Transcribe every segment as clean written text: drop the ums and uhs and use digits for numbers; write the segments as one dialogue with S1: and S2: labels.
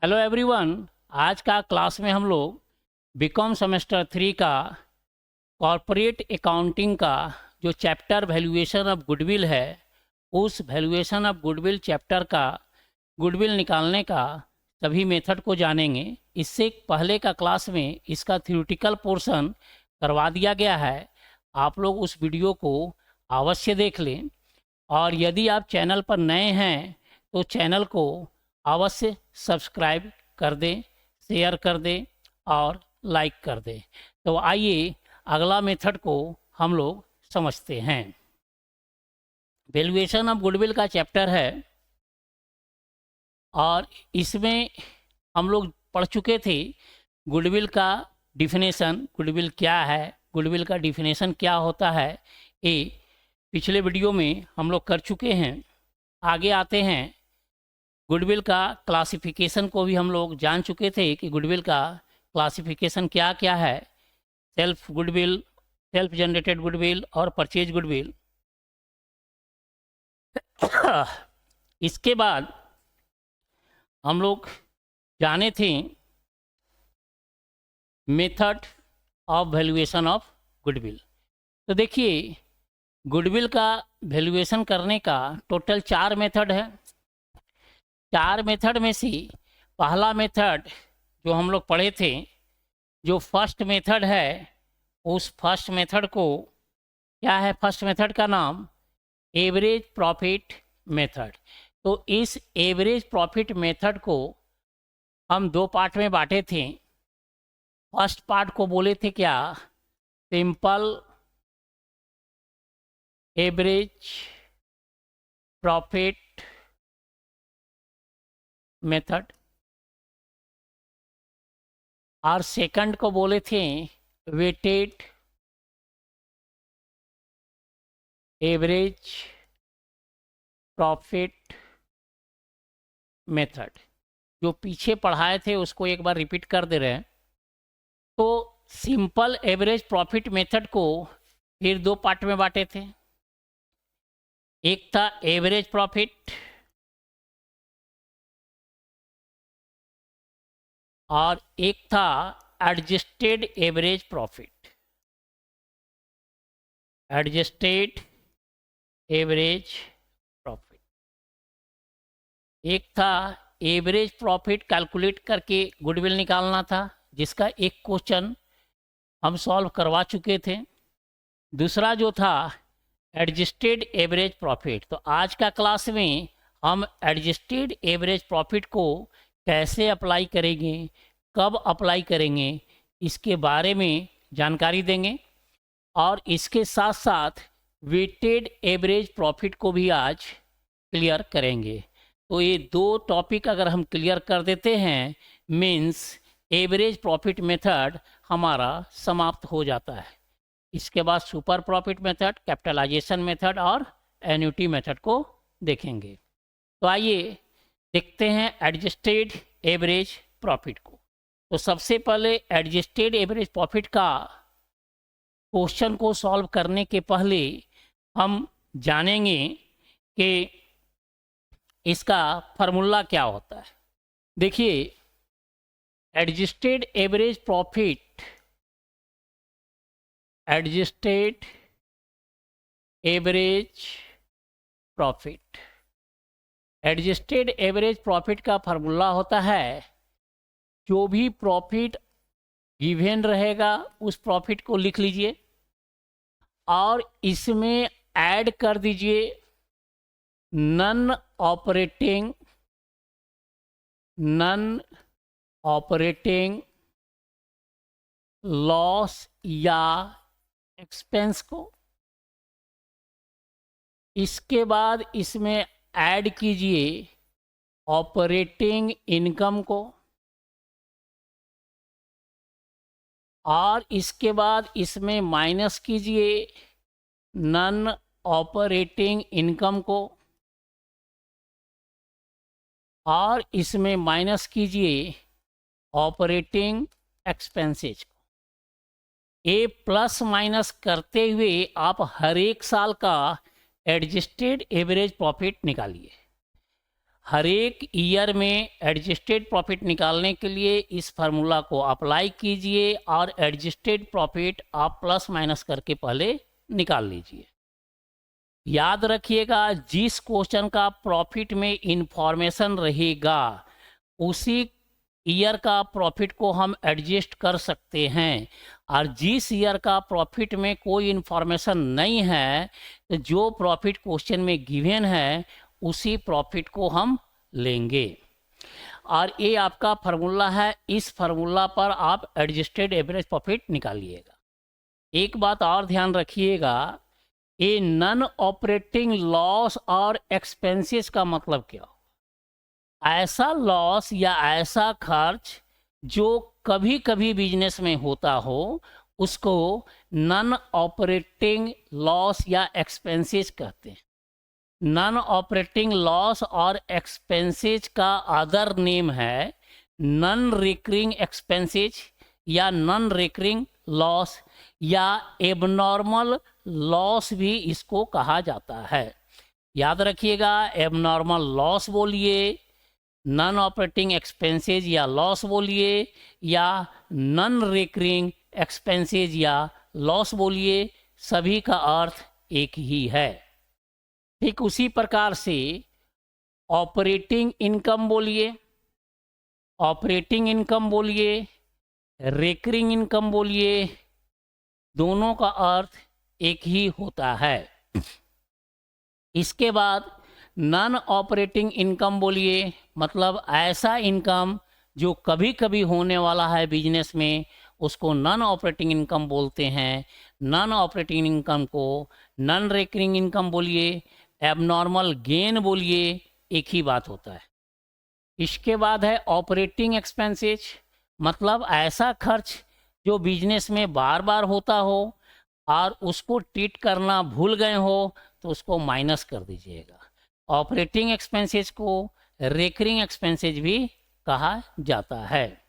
S1: Hello everyone. आज का class में हम लोग बीकॉम सेमेस्टर 3 का कॉरपोरेट अकाउंटिंग का जो चैप्टर वैल्यूएशन ऑफ गुडविल है, उस वैल्यूएशन ऑफ गुडविल चैप्टर का गुडविल निकालने का सभी मेथड को जानेंगे। इससे पहले का क्लास में इसका थ्योरेटिकल पोर्शन करवा दिया गया है। आप लोग उस वीडियो को अवश्य देख लें, और यदि आप चैनल पर नए हैं तो चैनल को अवश्य सब्सक्राइब कर दें, शेयर कर दें और लाइक कर दें। तो आइए अगला मेथड को हम लोग समझते हैं। वैल्यूएशन ऑफ गुडविल का चैप्टर है और इसमें हम लोग पढ़ चुके थे गुडविल का डिफिनेशन, गुडविल क्या है, गुडविल का डिफिनेशन क्या होता है, ये पिछले वीडियो में हम लोग कर चुके हैं। आगे आते हैं, गुडविल का क्लासिफिकेशन को भी हम लोग जान चुके थे कि गुडविल का क्लासिफिकेशन क्या क्या है। Self goodwill, self generated goodwill और परचेज गुडविल। इसके बाद हम लोग जाने थे method of valuation of goodwill. तो देखिए, गुडविल का वैल्यूएशन करने का टोटल 4 मेथड है। 4 मेथड में से पहला मेथड जो हम लोग पढ़े थे, जो फर्स्ट मेथड है, उस फर्स्ट मेथड को क्या है, फर्स्ट मेथड का नाम एवरेज प्रॉफिट मेथड। तो इस एवरेज प्रॉफिट मेथड को हम 2 पार्ट में बांटे थे। फर्स्ट पार्ट को बोले थे क्या, सिंपल एवरेज प्रॉफिट मेथड, और सेकंड को बोले थे वेटेड एवरेज प्रॉफिट मेथड। जो पीछे पढ़ाए थे उसको एक बार रिपीट कर दे रहे हैं। तो सिंपल एवरेज प्रॉफिट मेथड को फिर 2 पार्ट में बांटे थे। एक था एवरेज प्रॉफिट और एक था adjusted average profit. Adjusted average profit. एक था एवरेज प्रॉफिट कैलकुलेट करके गुडविल निकालना था, जिसका एक क्वेश्चन हम सॉल्व करवा चुके थे। दूसरा जो था एडजस्टेड एवरेज प्रॉफिट। तो आज का क्लास में हम एडजस्टेड एवरेज प्रॉफिट को कैसे अप्लाई करेंगे, कब अप्लाई करेंगे, इसके बारे में जानकारी देंगे। और इसके साथ साथ वेटेड एवरेज प्रॉफिट को भी आज क्लियर करेंगे। तो ये 2 टॉपिक अगर हम क्लियर कर देते हैं, मीन्स एवरेज प्रॉफिट मेथड हमारा समाप्त हो जाता है। इसके बाद super profit method, capitalisation method और एन्युटी मेथड को देखेंगे। तो आइए देखते हैं एडजस्टेड एवरेज प्रॉफिट को। तो सबसे पहले एडजस्टेड एवरेज प्रॉफिट का क्वेश्चन को सॉल्व करने के पहले हम जानेंगे कि इसका फार्मूला क्या होता है। देखिए, adjusted average profit, adjusted average profit, adjusted average profit का फार्मूला होता है, जो भी प्रॉफिट गिवन रहेगा उस प्रॉफिट को लिख लीजिए और इसमें ऐड कर दीजिए नॉन ऑपरेटिंग लॉस या एक्सपेंस को। इसके बाद इसमें ऐड कीजिए ऑपरेटिंग इनकम को, और इसके बाद इसमें माइनस कीजिए नॉन ऑपरेटिंग इनकम को, और इसमें माइनस कीजिए ऑपरेटिंग एक्सपेंसेस को। ये प्लस माइनस करते हुए आप हर एक साल का एडजस्टेड एवरेज प्रॉफिट निकालिए। हर एक ईयर में एडजस्टेड प्रॉफिट निकालने के लिए इस फार्मूला को अप्लाई कीजिए और एडजस्टेड प्रॉफिट आप प्लस माइनस करके पहले निकाल लीजिए। याद रखिएगा, जिस क्वेश्चन का प्रॉफिट में इंफॉर्मेशन रहेगा उसी ईयर का प्रॉफिट को हम एडजस्ट कर सकते हैं, और जिस ईयर का प्रॉफिट में कोई इंफॉर्मेशन नहीं है तो जो प्रॉफिट क्वेश्चन में गिवन है उसी प्रॉफिट को हम लेंगे। और ये आपका फार्मूला है, इस फार्मूला पर आप एडजस्टेड एवरेज प्रॉफिट निकालिएगा। एक बात और ध्यान रखिएगा, ये नॉन ऑपरेटिंग लॉस और एक्सपेंसेस का मतलब क्या हो? ऐसा लॉस या ऐसा खर्च जो कभी कभी बिजनेस में होता हो उसको नॉन ऑपरेटिंग लॉस या एक्सपेंसेस कहते हैं। नॉन ऑपरेटिंग लॉस और एक्सपेंसेज का अदर नेम है नॉन रिकरिंग एक्सपेंसेज या नॉन रिकरिंग लॉस या एबनॉर्मल लॉस भी इसको कहा जाता है। याद रखिएगा, एबनॉर्मल लॉस बोलिए, नॉन ऑपरेटिंग एक्सपेंसेज या लॉस बोलिए, या नॉन रिकरिंग एक्सपेंसेज या लॉस बोलिए, सभी का अर्थ एक ही है। ठीक उसी प्रकार से ऑपरेटिंग इनकम बोलिए, ऑपरेटिंग इनकम बोलिए, रिकरिंग इनकम बोलिए, दोनों का अर्थ एक ही होता है। इसके बाद नॉन ऑपरेटिंग इनकम बोलिए, मतलब ऐसा इनकम जो कभी कभी होने वाला है बिजनेस में, उसको नॉन ऑपरेटिंग इनकम बोलते हैं। नॉन ऑपरेटिंग इनकम को नॉन रिकरिंग इनकम बोलिए, एबनॉर्मल गेन बोलिए, एक ही बात होता है। इसके बाद है ऑपरेटिंग एक्सपेंसेज, मतलब ऐसा खर्च जो बिजनेस में बार बार होता हो और उसको ट्रीट करना भूल गए हो तो उसको माइनस कर दीजिएगा। ऑपरेटिंग एक्सपेंसेज को रिकरिंग एक्सपेंसेज भी कहा जाता है।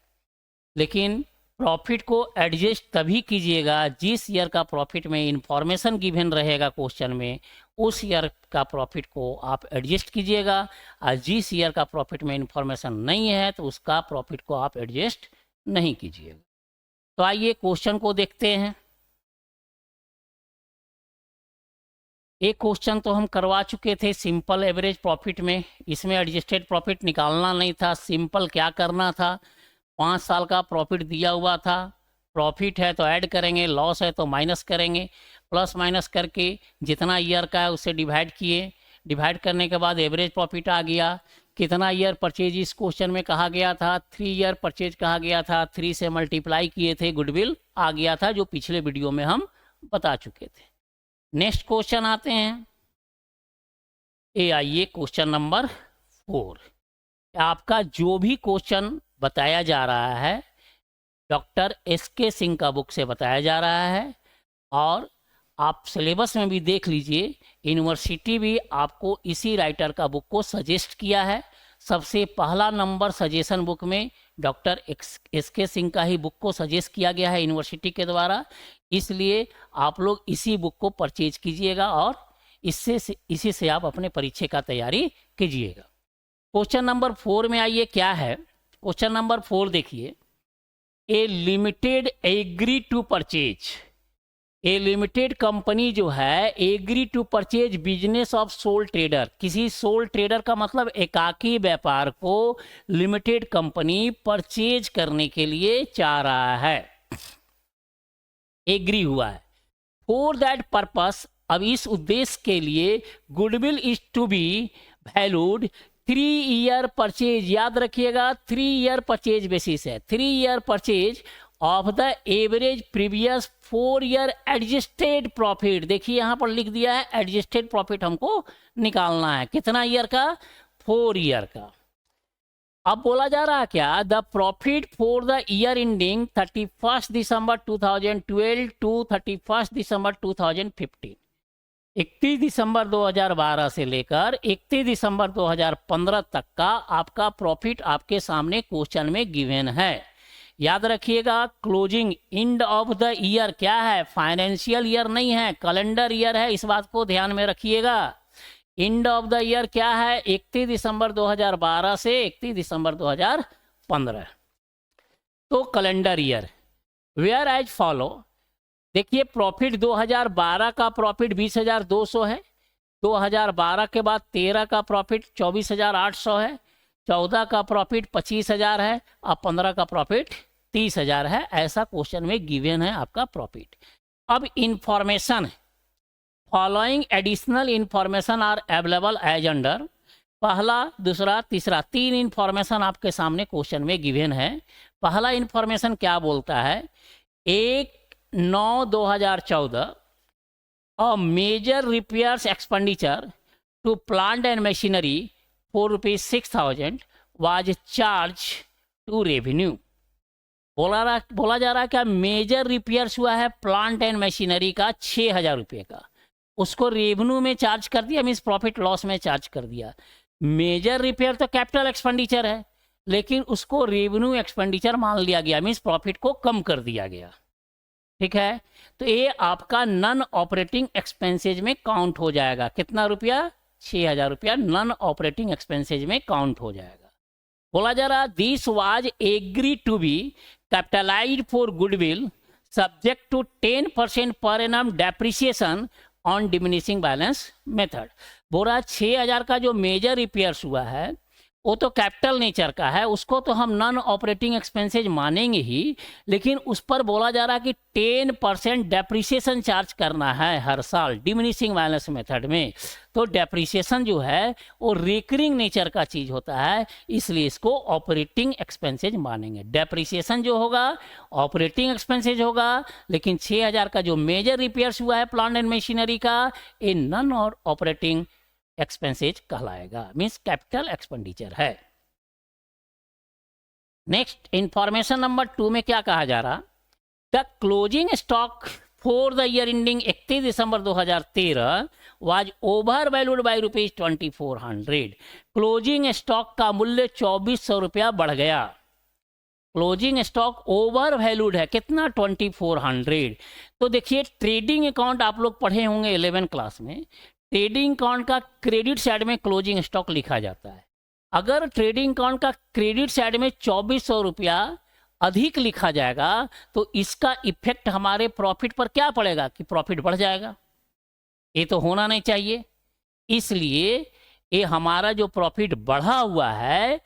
S1: लेकिन प्रॉफिट को एडजस्ट तभी कीजिएगा जिस ईयर का प्रॉफिट में इंफॉर्मेशन गिवन रहेगा क्वेश्चन में, उस ईयर का प्रॉफिट को आप एडजस्ट कीजिएगा, और जिस ईयर का प्रॉफिट में इंफॉर्मेशन नहीं है तो उसका प्रॉफिट को आप एडजस्ट नहीं कीजिएगा। तो आइए क्वेश्चन को देखते हैं। एक क्वेश्चन तो हम करवा चुके थे सिंपल एवरेज प्रॉफिट में, इसमें एडजस्टेड प्रॉफिट निकालना नहीं था। सिंपल क्या करना था, 5 साल का प्रॉफिट दिया हुआ था, प्रॉफिट है तो ऐड करेंगे, लॉस है तो माइनस करेंगे, प्लस माइनस करके जितना ईयर का है उससे डिवाइड किए, डिवाइड करने के बाद एवरेज प्रॉफिट आ गया। कितना ईयर परचेज इस क्वेश्चन में कहा गया था, 3 ईयर परचेज कहा गया था, 3 से मल्टीप्लाई किए थे, गुडविल आ गया था, जो पिछले वीडियो में हम बता चुके थे। नेक्स्ट क्वेश्चन आते हैं, ये आइए क्वेश्चन नंबर 4। आपका जो भी क्वेश्चन बताया जा रहा है डॉक्टर SK सिंह का बुक से बताया जा रहा है, और आप सिलेबस में भी देख लीजिए, यूनिवर्सिटी भी आपको इसी राइटर का बुक को सजेस्ट किया है। सबसे पहला नंबर सजेशन बुक में डॉक्टर SK सिंह का ही बुक को सजेस्ट किया गया है यूनिवर्सिटी के द्वारा, इसलिए आप लोग इसी बुक को परचेज कीजिएगा और इसी से आप अपने परीक्षा का तैयारी कीजिएगा। क्वेश्चन नंबर 4 में आइए, क्या है क्वेश्चन नंबर 4 देखिए। A limited agree to purchase, a limited company जो है agree to purchase business of sole trader, किसी सोल ट्रेडर का मतलब एकाकी व्यापार को लिमिटेड कंपनी परचेज करने के लिए चाह रहा है, एग्री हुआ है। फॉर दैट पर्पस, अब इस उद्देश्य के लिए goodwill is to be valued 3 year purchase, याद रखिएगा 3 ईयर परचेज बेसिस है, 3 year purchase of the average previous 4 year adjusted profit. देखिए यहाँ पर लिख दिया है एडजस्टेड प्रॉफिट हमको निकालना है, कितना ईयर का, 4 ईयर का। अब बोला जा रहा है क्या, the profit for the year ending 31 December 2012 to 31 दिसंबर 2015, 31 दिसंबर 2012 से लेकर 31 दिसंबर 2015 तक का आपका प्रॉफिट आपके सामने क्वेश्चन में गिवन है। याद रखिएगा, closing end of the year क्या है, फाइनेंशियल ईयर नहीं है, कैलेंडर ईयर है, इस बात को ध्यान में रखिएगा। एंड ऑफ द ईयर क्या है, 31 दिसंबर 2012 से 31 दिसंबर 2015। तो calendar year where as follow. देखिए प्रॉफिट 2012 का प्रॉफिट 20,200 है, 2012 के बाद 13 का प्रॉफिट 24,800 है, 14 का प्रॉफिट 25,000 है, अब 15 का प्रॉफिट 30,000 है। ऐसा क्वेश्चन में गिवन है आपका प्रॉफिट। अब information following additional information are available as under. पहला, दूसरा, तीसरा, 3 इंफॉर्मेशन आपके सामने क्वेश्चन में गिवन है। पहला इंफॉर्मेशन क्या बोलता है, 1/9/2014 a major repairs expenditure to plant and machinery for ₹6,000 was charged to revenue। बोला जा रहा है क्या, मेजर रिपेयर्स हुआ है प्लांट एंड मशीनरी का 6,000 रुपये का, उसको रेवेन्यू में चार्ज कर दिया, मीन्स प्रॉफिट लॉस में चार्ज कर दिया। मेजर रिपेयर तो कैपिटल एक्सपेंडिचर है, लेकिन उसको रेवेन्यू एक्सपेंडिचर मान लिया गया, मीन्स प्रॉफिट को कम कर दिया गया। ठीक है, तो ये आपका नॉन ऑपरेटिंग एक्सपेंसेज में काउंट हो जाएगा। कितना रुपया, 6,000 रुपया नॉन ऑपरेटिंग एक्सपेंसेज में काउंट हो जाएगा। बोला जा रहा this was agree to be capitalised for goodwill subject to 10% per annum depreciation on diminishing balance method. बोला 6,000 का जो मेजर रिपेयर्स हुआ है वो तो कैपिटल नेचर का है, उसको तो हम नॉन ऑपरेटिंग एक्सपेंसेज मानेंगे ही, लेकिन उस पर बोला जा रहा है कि 10% डेप्रिसिएशन चार्ज करना है हर साल डिमिनिशिंग बैलेंस मेथड में। तो डेप्रिसिएशन जो है वो रिकरिंग नेचर का चीज़ होता है, इसलिए इसको ऑपरेटिंग एक्सपेंसेज मानेंगे। डेप्रिसिएशन जो होगा ऑपरेटिंग एक्सपेंसेज होगा, लेकिन 6,000 का जो मेजर रिपेयर्स हुआ है प्लांट एंड मशीनरी का, ये नॉन और ऑपरेटिंग एक्सपेंसेज कहलाएगा, मीन्स कैपिटल एक्सपेंडिचर है। नेक्स्ट इंफॉर्मेशन नंबर 2 में क्या कहा जा रहा, the closing stock for the year ending 31 December 2013 was over valued by ₹2400। Closing stock का मूल्य 2400 रुपया बढ़ गया। क्लोजिंग स्टॉक ओवर वैल्यूड है, कितना, 2400। तो देखिए ट्रेडिंग अकाउंट आप लोग पढ़े होंगे 11 क्लास में, ट्रेडिंग अकाउंट का क्रेडिट साइड में क्लोजिंग स्टॉक लिखा जाता है। अगर ट्रेडिंग अकाउंट का क्रेडिट साइड में 2400 रुपया अधिक लिखा जाएगा तो इसका इफेक्ट हमारे प्रॉफिट पर क्या पड़ेगा कि प्रॉफिट बढ़ जाएगा। ये तो होना नहीं चाहिए, इसलिए ये हमारा जो प्रॉफिट बढ़ा हुआ है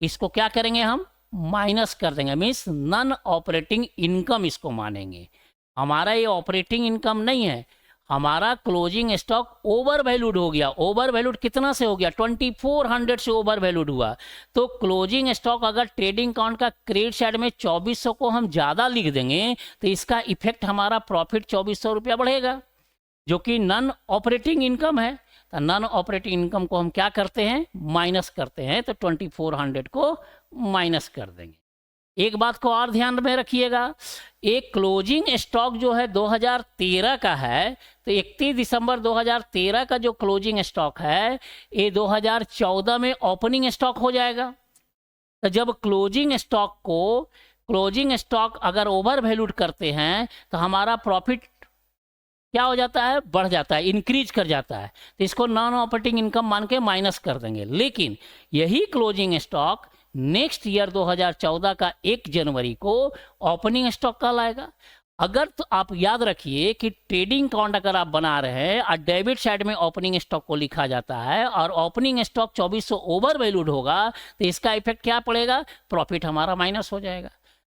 S1: इसको क्या करेंगे, हम माइनस कर देंगे, मीन्स नॉन ऑपरेटिंग इनकम इसको मानेंगे। हमारा ये ऑपरेटिंग इनकम नहीं है, हमारा क्लोजिंग स्टॉक ओवर वैल्यूड हो गया। ओवर वैल्यूड कितना से हो गया, 2400 से ओवर वैल्यूड हुआ। तो क्लोजिंग स्टॉक अगर ट्रेडिंग अकाउंट का क्रेडिट साइड में 2400 को हम ज़्यादा लिख देंगे तो इसका इफेक्ट हमारा प्रॉफिट 2400 रुपया बढ़ेगा, जो कि नॉन ऑपरेटिंग इनकम है। तो नॉन ऑपरेटिंग इनकम को हम क्या करते हैं, माइनस करते हैं, तो 2400 को माइनस कर देंगे। एक बात को और ध्यान में रखिएगा, एक क्लोजिंग स्टॉक जो है 2013 का है, तो 31 दिसंबर 2013 का जो क्लोजिंग स्टॉक है ये 2014 में ओपनिंग स्टॉक हो जाएगा। तो जब क्लोजिंग स्टॉक अगर ओवर वैल्यूड करते हैं तो हमारा प्रॉफिट क्या हो जाता है, बढ़ जाता है, इंक्रीज कर जाता है। तो इसको नॉन ऑपरेटिंग इनकम मान के माइनस कर देंगे। लेकिन यही क्लोजिंग स्टॉक नेक्स्ट ईयर 2014 का 1 जनवरी को ओपनिंग स्टॉक कहलाएगा। अगर तो आप याद रखिए कि ट्रेडिंग अकाउंट अगर आप बना रहे हैं और डेबिट साइड में ओपनिंग स्टॉक को लिखा जाता है और ओपनिंग स्टॉक 2400 ओवर वैल्यूड होगा तो इसका इफेक्ट क्या पड़ेगा, प्रॉफिट हमारा माइनस हो जाएगा।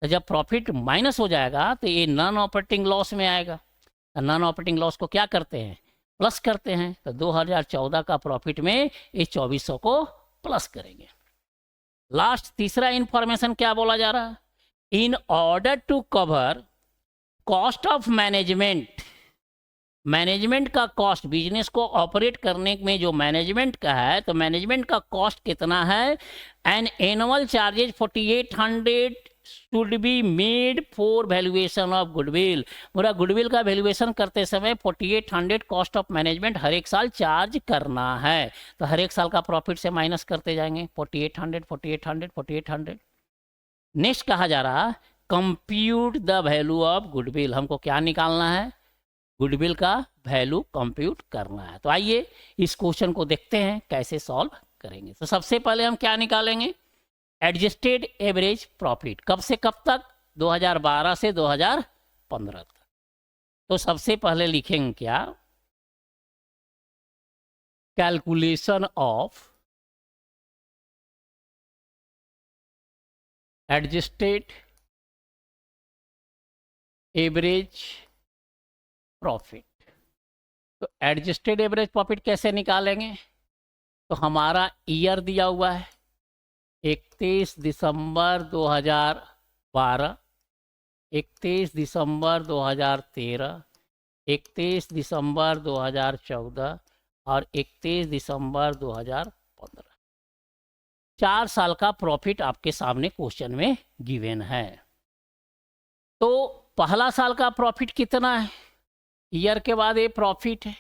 S1: तो जब प्रॉफिट माइनस हो जाएगा तो ये नॉन ऑपरेटिंग लॉस में आएगा। नॉन ऑपरेटिंग लॉस को क्या करते हैं, प्लस करते हैं। तो 2014 का प्रॉफिट में ये 2400 को प्लस करेंगे। लास्ट तीसरा इंफॉर्मेशन क्या बोला जा रहा है, in order to cover cost of management का कॉस्ट, बिजनेस को ऑपरेट करने में जो मैनेजमेंट का है तो मैनेजमेंट का कॉस्ट कितना है, an annual charges 4800 should be made for valuation of goodwill. पूरा गुडविल का वैल्यूएशन करते समय 4800 कॉस्ट ऑफ मैनेजमेंट हर एक साल चार्ज करना है। तो हर एक साल का प्रॉफिट से माइनस करते जाएंगे 4800। नेक्स्ट कहा जा रहा compute the value of goodwill. हमको क्या निकालना है, गुडविल का वैल्यू कंप्यूट करना है। तो आइए इस क्वेश्चन को देखते हैं कैसे सॉल्व करेंगे। तो सबसे पहले हम क्या निकालेंगे, एडजस्टेड एवरेज प्रॉफिट। कब से कब तक, 2012 से 2015 तक। तो सबसे पहले लिखेंगे क्या, calculation of adjusted average profit. तो एडजस्टेड एवरेज प्रॉफिट कैसे निकालेंगे, तो हमारा ईयर दिया हुआ है 31 दिसंबर 2012, 31 दिसंबर 2013, 31 दिसंबर 2014 और 31 दिसंबर 2015। 4 साल का प्रॉफिट आपके सामने क्वेश्चन में गिवन है। तो पहला साल का प्रॉफिट कितना है, ईयर के बाद ये प्रॉफिट है,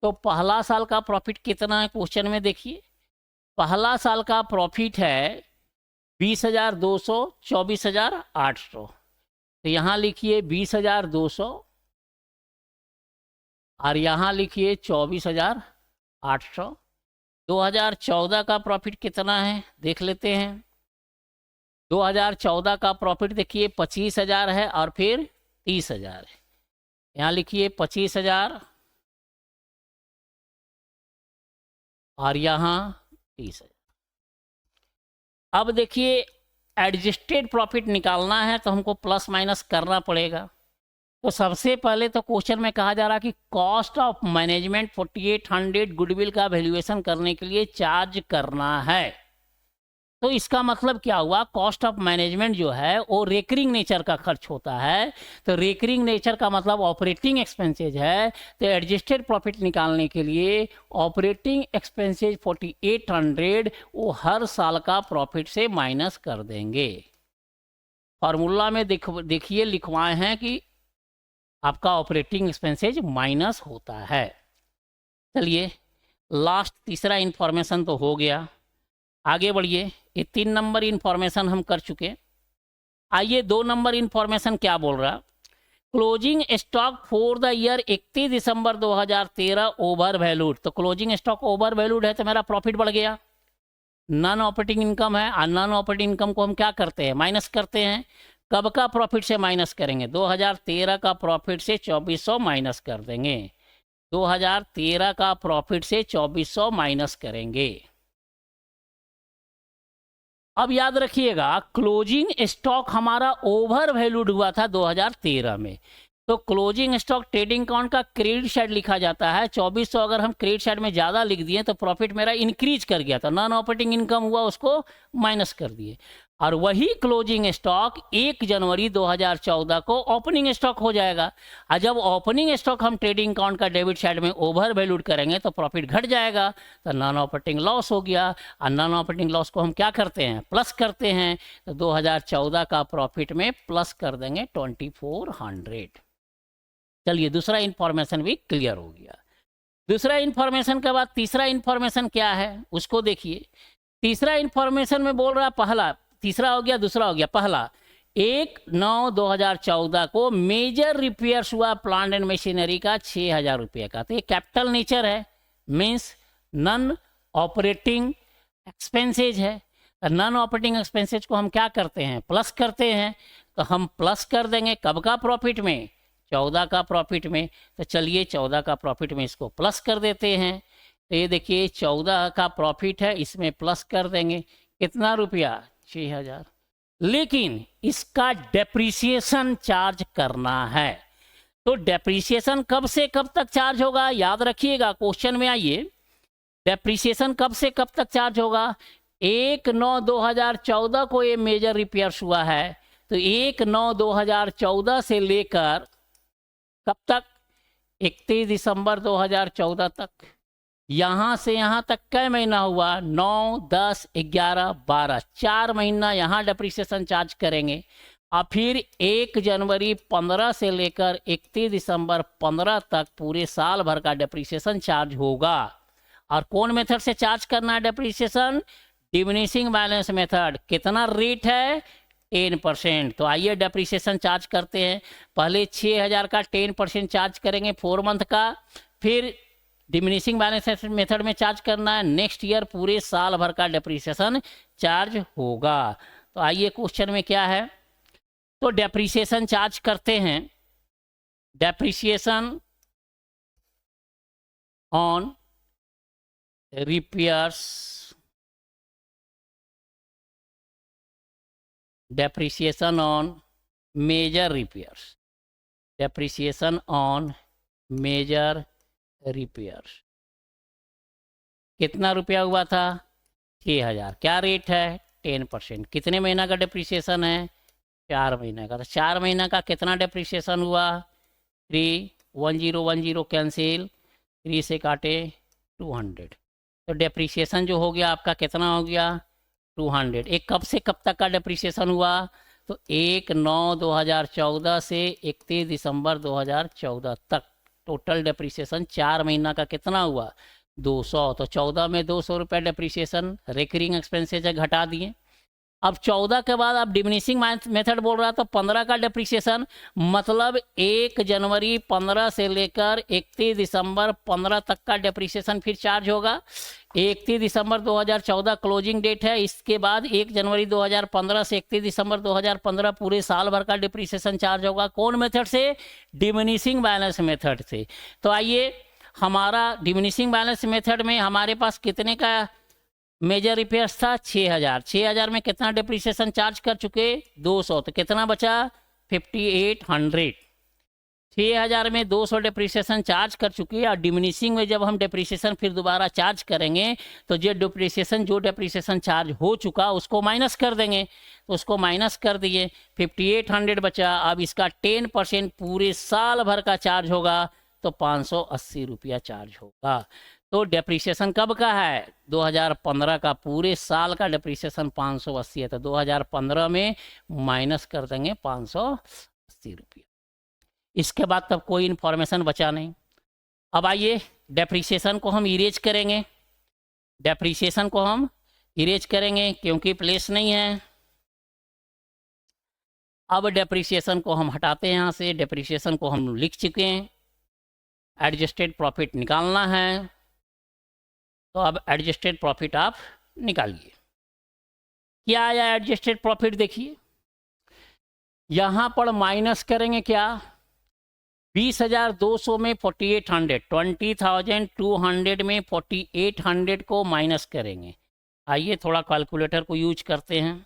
S1: तो पहला साल का प्रॉफिट कितना है क्वेश्चन में देखिए। पहला साल का प्रॉफिट है 20,200, 24,800। तो यहाँ लिखिए 20,200 और यहाँ लिखिए 24,800। 2014 का प्रॉफिट कितना है देख लेते हैं। 2014 का प्रॉफिट देखिए 25,000 है और फिर 30,000 है। यहाँ लिखिए 25,000 और यहाँ 30,000। अब देखिए एडजस्टेड प्रॉफिट निकालना है तो हमको प्लस माइनस करना पड़ेगा। तो सबसे पहले तो क्वेश्चन में कहा जा रहा कि कॉस्ट ऑफ मैनेजमेंट 4800 गुडविल का वैल्यूएशन करने के लिए चार्ज करना है। तो इसका मतलब क्या हुआ, कॉस्ट ऑफ मैनेजमेंट जो है वो रेकरिंग नेचर का खर्च होता है। तो रेकरिंग नेचर का मतलब ऑपरेटिंग एक्सपेंसेज है। तो एडजस्टेड प्रॉफिट निकालने के लिए ऑपरेटिंग एक्सपेंसेज 4800 वो हर साल का प्रॉफिट से माइनस कर देंगे। फॉर्मूला में देखिए लिखवाए हैं कि आपका ऑपरेटिंग एक्सपेंसेज माइनस होता है। चलिए लास्ट तीसरा इंफॉर्मेशन तो हो गया, आगे बढ़िए। ये 3 नंबर इंफॉर्मेशन हम कर चुके। आइए 2 नंबर इंफॉर्मेशन क्या बोल रहा, closing stock for the year 31 December 2013 over valued. तो क्लोजिंग स्टॉक ओवर वैल्यूड है तो मेरा प्रॉफिट बढ़ गया। नॉन ऑपरेटिंग इनकम है और नॉन ऑपरेटिंग इनकम को हम क्या करते हैं, माइनस करते हैं। कब का प्रॉफिट से माइनस करेंगे, 2013 का प्रॉफिट से 2400 माइनस कर देंगे। 2013 का प्रॉफिट से 2400 माइनस करेंगे। अब याद रखिएगा क्लोजिंग स्टॉक हमारा ओवर वैल्यूड हुआ था 2013 में। तो क्लोजिंग स्टॉक ट्रेडिंग अकाउंट का क्रेडिट साइड लिखा जाता है। 2400 अगर हम क्रेडिट साइड में ज़्यादा लिख दिए तो प्रॉफिट मेरा इंक्रीज कर गया था, नॉन ऑपरेटिंग इनकम हुआ उसको माइनस कर दिए। और वही क्लोजिंग स्टॉक 1 जनवरी 2014 को ओपनिंग स्टॉक हो जाएगा। और जब ओपनिंग स्टॉक हम ट्रेडिंग अकाउंट का डेबिट साइड में ओवर वैल्यूड करेंगे तो प्रॉफिट घट जाएगा, तो नॉन ऑपरेटिंग लॉस हो गया। और नॉन ऑपरेटिंग लॉस को हम क्या करते हैं, प्लस करते हैं। तो 2014 का प्रॉफिट में प्लस कर देंगे 2400। चलिए दूसरा इंफॉर्मेशन भी क्लियर हो गया। दूसरा इंफॉर्मेशन के बाद तीसरा इंफॉर्मेशन क्या है उसको देखिए। तीसरा इंफॉर्मेशन में बोल रहा पहला, तीसरा हो गया, दूसरा हो गया। पहला 1/9/2014 को मेजर रिपेयर्स हुआ प्लांट एंड मशीनरी का 6,000 रुपये का। तो ये कैपिटल नेचर है, मीन्स नॉन ऑपरेटिंग एक्सपेंसेज है। नॉन ऑपरेटिंग एक्सपेंसेज को हम क्या करते हैं, प्लस करते हैं। तो हम प्लस कर देंगे कब का प्रॉफिट में, 14 का प्रॉफिट में। तो चलिए 14 का प्रॉफिट में इसको प्लस कर देते हैं। तो ये देखिए 14 का प्रॉफिट है, इसमें प्लस कर देंगे कितना रुपया, 6,000। लेकिन इसका डेप्रिसिएशन चार्ज करना है। तो डेप्रिसिएशन कब से कब तक चार्ज होगा, याद रखिएगा क्वेश्चन में आइए। डेप्रिसिएशन कब से कब तक चार्ज होगा, 1/9/2014 को ये मेजर रिपेयर्स हुआ है। तो 1/9/2014 से लेकर कब तक, 31 दिसंबर 2014 तक। यहाँ से यहाँ तक कै महीना हुआ, 9, 10, 11, 12, 4 महीना यहाँ डेप्रिसिएशन चार्ज करेंगे। और फिर 1 जनवरी 15 से लेकर 31 दिसंबर 15 तक पूरे साल भर का डेप्रिसिएशन चार्ज होगा। और कौन मेथड से चार्ज करना है डेप्रिसिएशन, डिमिनिशिंग बैलेंस मेथड। कितना रेट है, 10%। तो आइए डेप्रिसिएशन चार्ज करते हैं। पहले 6000 का 10% चार्ज करेंगे 4 मंथ का, फिर डिमिनिशिंग बैलेंस मेथड में चार्ज करना है। नेक्स्ट ईयर पूरे साल भर का डेप्रिसिएशन चार्ज होगा। तो आइए क्वेश्चन में क्या है, तो डेप्रिसिएशन चार्ज करते हैं। Depreciation on repairs, depreciation on major repairs, depreciation on major repairs कितना रुपया हुआ था, 6000। क्या रेट है, 10%। कितने महीना का डेप्रिसिएशन है, 4 महीने का। तो 4 महीना का कितना डेप्रिसिएशन हुआ, 3, 1010 कैंसिल, 3 से काटे 200। तो डेप्रिसिएशन जो हो गया आपका कितना हो गया, 200। एक कब से कब तक का डेप्रिसिएशन हुआ, तो 1/9/2014 से 31 दिसंबर 2014 तक। टोटल डेप्रिसिएशन 4 महीना का कितना हुआ, 200। तो 14 में 200 रुपये डेप्रिसिएशन रिकरिंग एक्सपेंसेस घटा दिए। अब 14 के बाद आप डिमिनिशिंग मेथड बोल रहा, तो 15 का डेप्रिसिएशन, मतलब 1 जनवरी 15 से लेकर 31 दिसंबर 15 तक का डेप्रिसिएशन फिर चार्ज होगा। 31 दिसंबर 2014 क्लोजिंग डेट है। इसके बाद 1 जनवरी 2015 से 31 दिसंबर 2015 पूरे साल भर का डेप्रिसिएशन चार्ज होगा। कौन मेथड से, डिमिनिशिंग बैलेंस मेथड से। तो आइए, हमारा डिमिनिशिंग बैलेंस मेथड में हमारे पास कितने का मेजर रिपेयर्स था, 6000। 6000 में कितना डेप्रिसिएशन चार्ज कर चुके, 200। तो कितना बचा, 5800। 6000 में 200 डेप्रिसिएशन चार्ज कर चुके। और डिमिनिशिंग में जब हम डेप्रिसिएशन फिर दोबारा चार्ज करेंगे, तो जो डेप्रिसिएशन चार्ज हो चुका उसको माइनस कर देंगे। तो उसको माइनस कर दिए, 5800 बचा। अब इसका 10% पूरे साल भर का चार्ज होगा, तो 580 रुपया चार्ज होगा। तो डेप्रिसिएशन कब का है, 2015 का। पूरे साल का डेप्रिसिएशन 580 है, तो 2015 में माइनस कर देंगे 580 रुपये। इसके बाद तब कोई इन्फॉर्मेशन बचा नहीं। अब आइए, डेप्रिसिएशन को हम इरेज करेंगे। डेप्रिसिएशन को हम इरेज करेंगे क्योंकि प्लेस नहीं है। अब डेप्रिसिएशन को हम हटाते हैं यहाँ से। डेप्रिसिएशन को हम लिख चुके हैं। एडजस्टेड प्रॉफिट निकालना है, तो अब एडजस्टेड प्रॉफिट आप निकालिए। क्या आया एडजस्टेड प्रॉफिट, देखिए यहाँ पर माइनस करेंगे क्या, 20,200 में 4800, 20,200 में 4800 को माइनस करेंगे। आइए थोड़ा कैलकुलेटर को यूज करते हैं।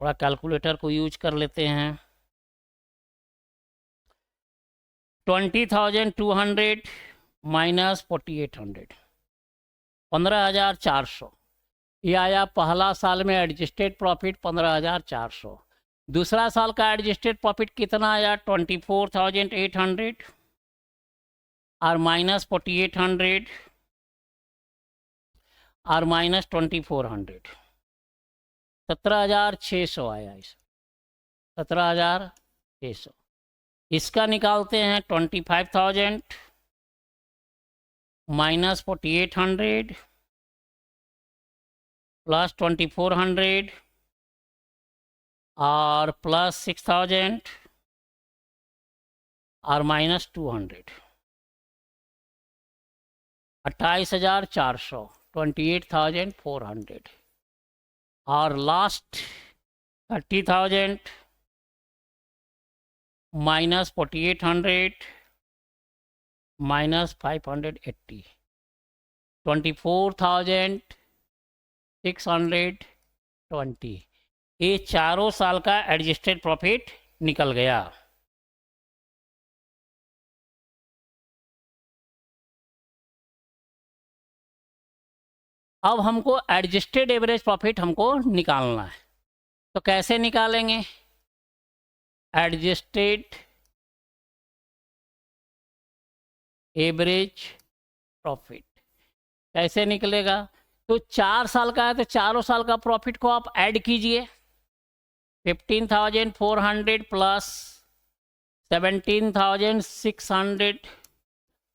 S1: थोड़ा कैलकुलेटर को यूज कर लेते हैं। 20,200 माइनस 4800, 15,400। ये आया पहला साल में एडजस्टेड प्रॉफिट 15,400। दूसरा साल का एडजस्टेड प्रॉफिट कितना आया, 24,800 और माइनस 4800 और माइनस 2400, 17,600 आया। इस 17,600 इसका निकालते हैं। 25,000 माइनस 4800 प्लस 2400 और प्लस 6,000 और माइनस 200, 28,400, 28,400 और लास्ट 30,000 माइनस 4800 माइनस 580, 24,620। ये चारों साल का एडजस्टेड प्रॉफिट निकल गया। अब हमको एडजस्टेड एवरेज प्रॉफिट हमको निकालना है, तो कैसे निकालेंगे, एडजस्टेड एवरेज प्रॉफिट कैसे निकलेगा, तो 4 साल का है तो चारों साल का प्रॉफिट को आप ऐड कीजिए। 15,400 plus 17,600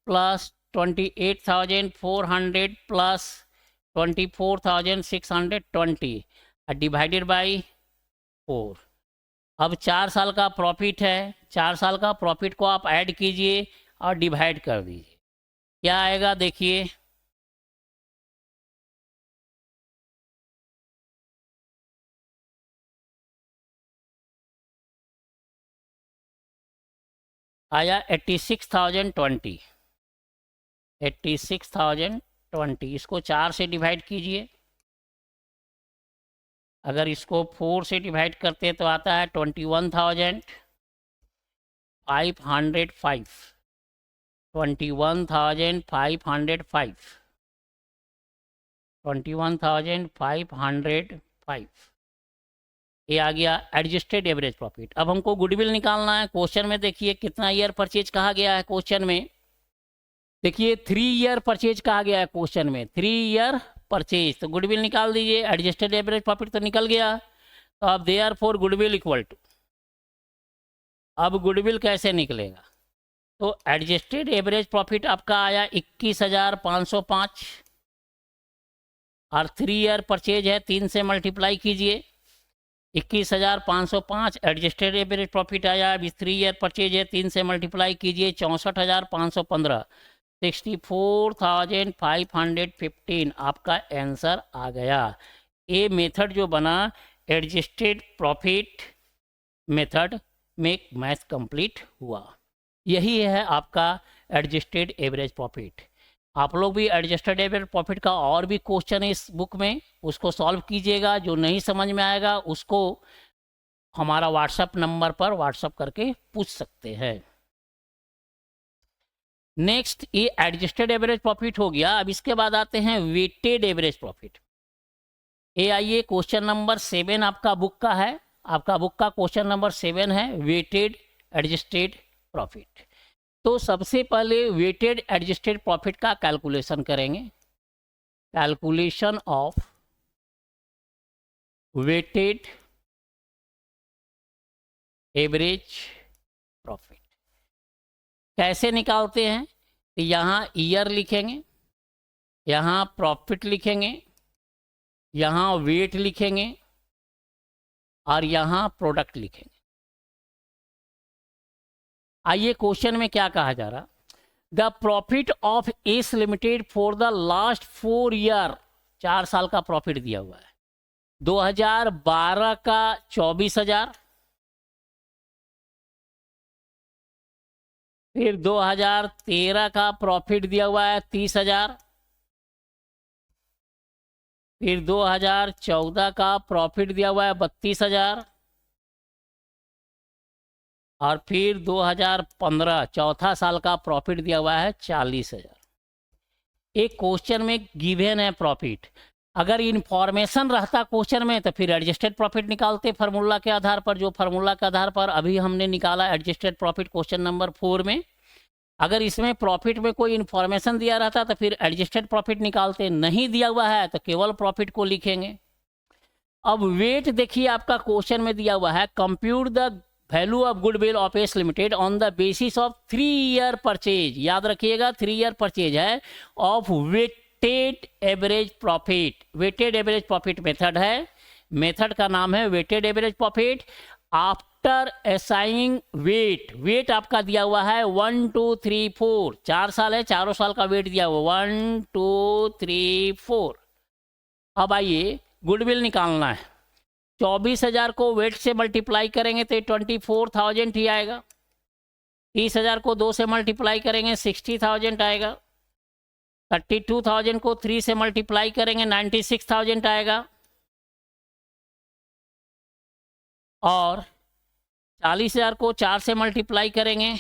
S1: plus 28,400 plus 24,620 divided by 4। अब 4 साल का प्रॉफिट है, 4 साल का प्रॉफिट को आप ऐड कीजिए और डिवाइड कर दीजिए, क्या आएगा देखिए। आया 86,020, 86,020। इसको 4 से डिवाइड कीजिए, अगर इसको 4 से डिवाइड करते हैं तो आता है 21,505, 21,505, 21,505। ये आ गया एडजस्टेड एवरेज प्रॉफिट। अब हमको गुडविल निकालना है। क्वेश्चन में देखिए कितना ईयर परचेज कहा गया है। क्वेश्चन में देखिए 3 ईयर परचेज कहा गया है क्वेश्चन में, 3 ईयर परचेज। तो गुडविल निकाल दीजिए, एडजस्टेड एवरेज प्रॉफिट तो निकल गया। तो अब therefore goodwill equal to, अब गुडविल कैसे निकलेगा, तो एडजस्टेड एवरेज प्रॉफिट आपका आया 21,505 और 3 ईयर परचेज है, 3 से मल्टीप्लाई कीजिए, 21,505 एडजस्टेड एवरेज प्रॉफिट आया। अभी 3 ईयर परचेज है, 3 से मल्टीप्लाई कीजिए, 64,515, 64,515 आपका आंसर आ गया। ये मेथड जो बना एडजस्टेड प्रॉफिट मेथड में मैथ कंप्लीट हुआ। यही है आपका एडजस्टेड एवरेज प्रॉफिट। आप लोग भी एडजस्टेड एवरेज प्रॉफिट का और भी क्वेश्चन है इस बुक में, उसको सॉल्व कीजिएगा। जो नहीं समझ में आएगा उसको हमारा व्हाट्सएप नंबर पर व्हाट्सएप करके पूछ सकते हैं। नेक्स्ट ये एडजस्टेड एवरेज प्रॉफिट हो गया। अब इसके बाद आते हैं वेटेड एवरेज प्रॉफिट। ये आइए क्वेश्चन नंबर 7 आपका बुक का है, आपका बुक का क्वेश्चन नंबर 7 है वेटेड एडजस्टेड प्रॉफिट। तो सबसे पहले वेटेड एडजस्टेड प्रॉफिट का कैलकुलेशन करेंगे। Calculation of weighted average profit कैसे निकालते हैं, तो यहाँ ईयर लिखेंगे, यहाँ प्रॉफिट लिखेंगे, यहाँ वेट लिखेंगे और यहाँ प्रोडक्ट लिखेंगे। आइए क्वेश्चन में क्या कहा जा रहा, the profit of S limited for the last 4 year, 4 साल का प्रॉफिट दिया हुआ है। 2012 का 24,000, फिर 2013 का प्रॉफिट दिया हुआ है 30,000, फिर 2014 का प्रॉफिट दिया हुआ है 32,000 और फिर 2015 चौथा साल का प्रॉफिट दिया हुआ है 40,000। एक क्वेश्चन में गिवन है प्रॉफिट, अगर इंफॉर्मेशन रहता क्वेश्चन में तो फिर एडजस्टेड प्रॉफिट निकालते फार्मूला के आधार पर, जो फार्मूला के आधार पर अभी हमने निकाला एडजस्टेड प्रॉफिट क्वेश्चन नंबर 4 में। अगर इसमें प्रॉफिट में कोई इन्फॉर्मेशन दिया रहता तो फिर एडजस्टेड प्रॉफिट निकालते, नहीं दिया हुआ है तो केवल प्रॉफिट को लिखेंगे। अब वेट देखिए आपका क्वेश्चन में दिया हुआ है, compute the value of goodwill of S limited on the basis of 3 year purchase. याद रखिएगा 3 ईयर परचेज है of weighted average profit. Weighted average profit method है, मेथड का नाम है weighted average profit. After assigning weight, weight आपका दिया हुआ है 1 2 3 4, 4 साल है, चारों साल का वेट दिया हुआ 1 2 3 4। अब आइए गुडविल निकालना है। 24,000 को वेट से मल्टीप्लाई करेंगे तो 24,000 ही आएगा। 30,000 को 2 से मल्टीप्लाई करेंगे 60,000 आएगा। 32,000 को 3 से मल्टीप्लाई करेंगे 96,000 आएगा। और 40,000 को 4 से मल्टीप्लाई करेंगे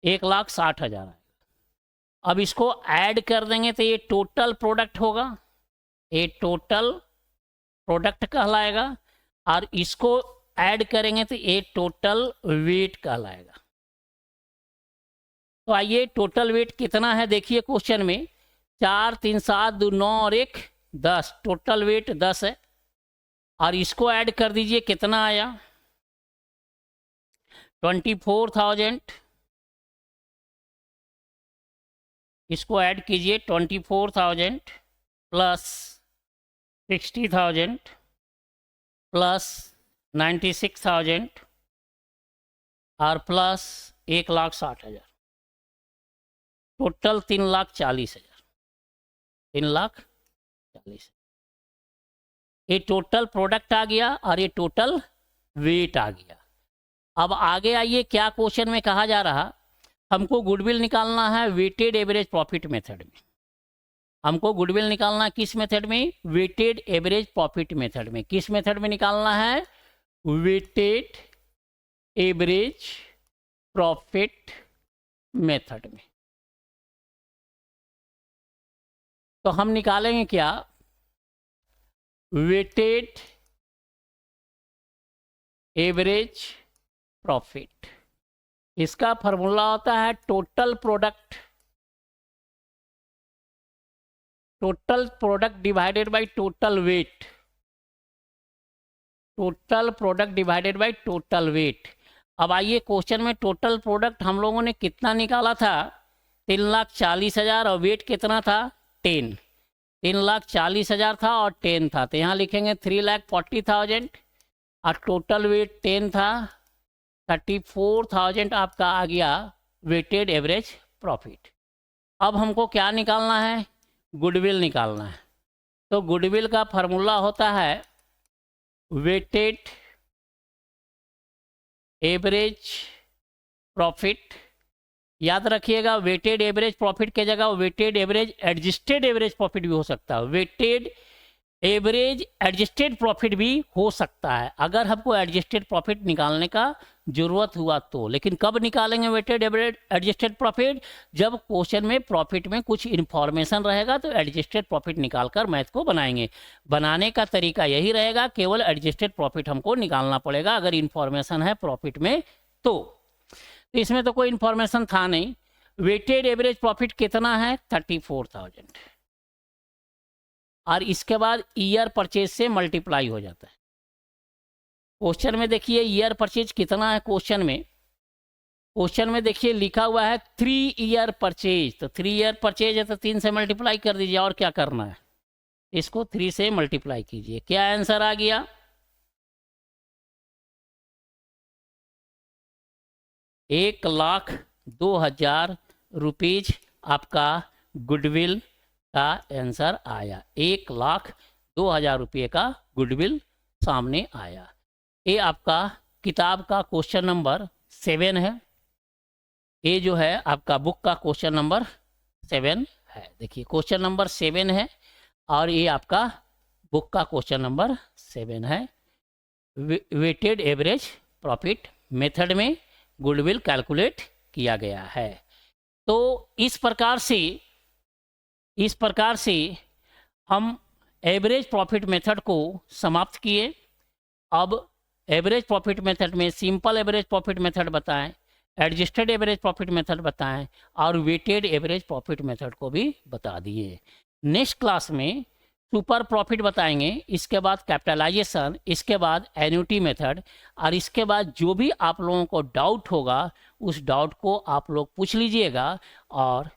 S1: 1,60,000 आएगा। अब इसको ऐड कर देंगे तो ये टोटल प्रोडक्ट होगा, ये टोटल प्रोडक्ट कहलाएगा। और इसको ऐड करेंगे तो ये टोटल वेट कहलाएगा। तो आइए टोटल वेट कितना है देखिए क्वेश्चन में, 4 3 7 2 9 और 1 10, टोटल वेट 10 है। और इसको ऐड कर दीजिए कितना आया 24,000 इसको ऐड कीजिए 24,000 प्लस 60,000 प्लस 96,000 और प्लस 1,60,000, टोटल 3,40,000। 3,40,000 ये टोटल प्रोडक्ट आ गया और ये टोटल वेट आ गया। अब आगे आइए, क्या क्वेश्चन में कहा जा रहा, हमको गुडविल निकालना है वेटेड एवरेज प्रॉफिट मेथड में। हमको गुडविल निकालना है किस मेथड में? वेटेड एवरेज प्रॉफिट मेथड में। किस मेथड में निकालना है? वेटेड एवरेज प्रॉफिट मेथड में। तो हम निकालेंगे क्या? वेटेड एवरेज प्रॉफिट, इसका फॉर्मूला होता है total product divided by total weight. Total product divided by total weight. अब आइए क्वेश्चन में टोटल प्रोडक्ट हम लोगों ने कितना निकाला था? 3,40,000 और वेट कितना था? 10। 3,40,000 था और 10 था, तो यहाँ लिखेंगे 3,40,000 और टोटल वेट 10 था। 34,000 आपका आ गया वेटेड एवरेज प्रॉफिट। अब हमको क्या निकालना है? गुडविल निकालना है। तो गुडविल का फॉर्मूला होता है वेटेड एवरेज प्रॉफिट। याद रखिएगा, वेटेड एवरेज प्रॉफिट के जगह weighted average adjusted average profit भी हो सकता है। वेटेड एवरेज एडजस्टेड प्रॉफिट भी हो सकता है अगर हमको एडजस्टेड प्रॉफिट निकालने का जरूरत हुआ तो। लेकिन कब निकालेंगे वेटेड एवरेज एडजस्टेड प्रॉफिट? जब क्वेश्चन में प्रॉफिट में कुछ इन्फॉर्मेशन रहेगा तो एडजस्टेड प्रॉफिट निकालकर मैथ को बनाएंगे। बनाने का तरीका यही रहेगा, केवल एडजस्टेड प्रॉफिट हमको निकालना पड़ेगा अगर इन्फॉर्मेशन है प्रॉफिट में तो। इसमें तो कोई इन्फॉर्मेशन था नहीं। वेटेड एवरेज प्रॉफिट कितना है? 34,000 और इसके बाद ईयर परचेज से मल्टीप्लाई हो जाता है। क्वेश्चन में देखिए ईयर परचेज कितना है। क्वेश्चन में देखिए लिखा हुआ है 3 ईयर परचेज। तो 3 ईयर परचेज है तो 3 से मल्टीप्लाई कर दीजिए। और क्या करना है? इसको 3 से मल्टीप्लाई कीजिए। क्या आंसर आ गया? 1,02,000 रुपीज आपका गुडविल का आंसर आया। 1,02,000 रुपये का गुडविल सामने आया। ये आपका किताब का क्वेश्चन नंबर 7 है। ये जो है आपका बुक का क्वेश्चन नंबर 7 है। देखिए क्वेश्चन नंबर 7 है और ये आपका बुक का क्वेश्चन नंबर 7 है। वेटेड एवरेज प्रॉफिट मेथड में गुडविल कैलकुलेट किया गया है। तो इस प्रकार से हम एवरेज प्रॉफिट मेथड को समाप्त किए। अब एवरेज प्रॉफिट मेथड में सिंपल एवरेज प्रॉफिट मेथड बताएं, एडजस्टेड एवरेज प्रॉफिट मेथड बताएं और वेटेड एवरेज प्रॉफिट मेथड को भी बता दिए। नेक्स्ट क्लास में सुपर प्रॉफिट बताएंगे, इसके बाद कैपिटलाइजेशन, इसके बाद एन्युटी मेथड और इसके बाद जो भी आप लोगों को डाउट होगा उस डाउट को आप लोग पूछ लीजिएगा और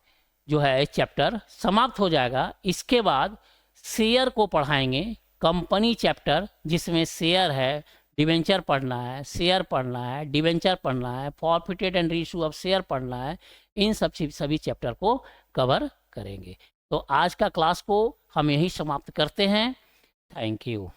S1: जो है चैप्टर समाप्त हो जाएगा। इसके बाद शेयर को पढ़ाएंगे, कंपनी चैप्टर जिसमें शेयर है, डिवेंचर पढ़ना है, शेयर पढ़ना है, डिवेंचर पढ़ना है, forfeited and reissue of share पढ़ना है। इन सभी चैप्टर को कवर करेंगे। तो आज का क्लास को हम यही समाप्त करते हैं। Thank you.